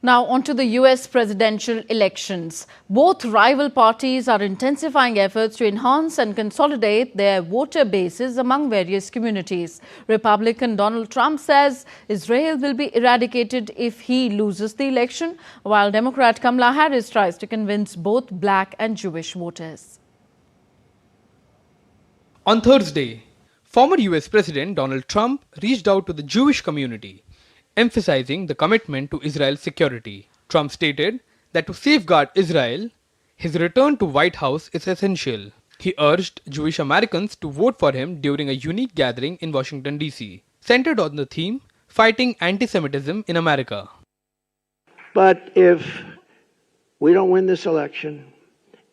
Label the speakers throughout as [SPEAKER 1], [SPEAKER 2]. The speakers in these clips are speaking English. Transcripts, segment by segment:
[SPEAKER 1] Now, on to the US presidential elections. Both rival parties are intensifying efforts to enhance and consolidate their voter bases among various communities. Republican Donald Trump says Israel will be eradicated if he loses the election, while Democrat Kamala Harris tries to convince both black and Jewish voters.
[SPEAKER 2] On Thursday, former US President Donald Trump reached out to the Jewish community, emphasizing the commitment to Israel's security. Trump stated that to safeguard Israel, his return to White House is essential. He urged Jewish Americans to vote for him during a unique gathering in Washington, D.C., centered on the theme, Fighting Anti-Semitism in America.
[SPEAKER 3] But if we don't win this election,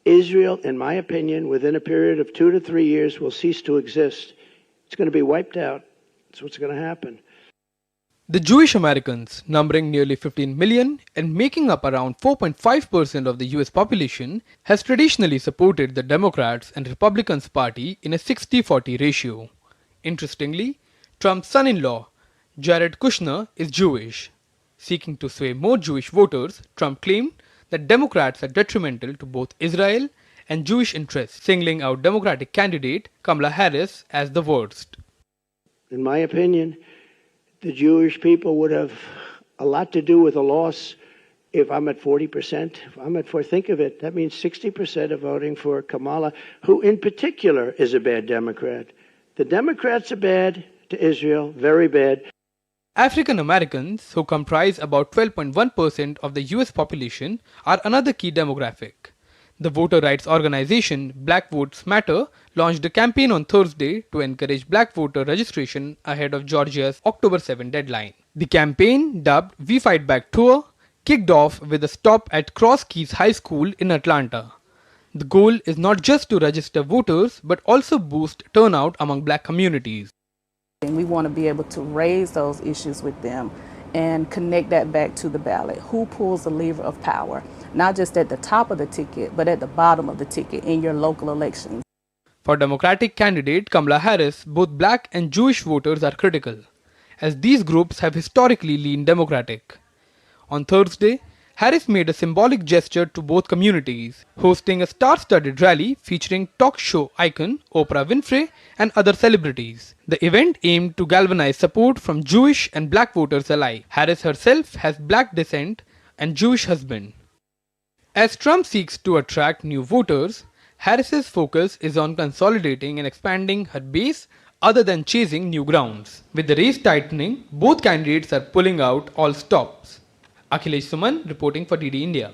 [SPEAKER 3] Israel, in my opinion, within a period of 2 to 3 years will cease to exist. It's going to be wiped out. That's what's going to happen.
[SPEAKER 2] The Jewish Americans, numbering nearly 15 million and making up around 4.5% of the US population, has traditionally supported the Democrats and Republicans party in a 60-40 ratio. Interestingly, Trump's son-in-law, Jared Kushner, is Jewish. Seeking to sway more Jewish voters, Trump claimed that Democrats are detrimental to both Israel and Jewish interests, singling out Democratic candidate Kamala Harris as the worst.
[SPEAKER 3] In my opinion, the Jewish people would have a lot to do with a loss if I'm at 40%. If I'm at 4%, think of it, that means 60% are voting for Kamala, who in particular is a bad Democrat. The Democrats are bad to Israel, very bad.
[SPEAKER 2] African Americans, who comprise about 12.1% of the US population, are another key demographic. The voter rights organization Black Votes Matter launched a campaign on Thursday to encourage black voter registration ahead of Georgia's October 7 deadline. The campaign, dubbed We Fight Back Tour, kicked off with a stop at Cross Keys High School in Atlanta. The goal is not just to register voters but also boost turnout among black communities.
[SPEAKER 4] We want to be able to raise those issues with them and connect that back to the ballot. Who pulls the lever of power? Not just at the top of the ticket, but at the bottom of the ticket in your local elections.
[SPEAKER 2] For Democratic candidate Kamala Harris, both black and Jewish voters are critical, as these groups have historically leaned Democratic. On Thursday, Harris made a symbolic gesture to both communities, hosting a star-studded rally featuring talk show icon Oprah Winfrey and other celebrities. The event aimed to galvanize support from Jewish and black voters alike. Harris herself has black descent and Jewish husband. As Trump seeks to attract new voters, Harris's focus is on consolidating and expanding her base other than chasing new grounds. With the race tightening, both candidates are pulling out all stops. Akhilesh Suman reporting for DD India.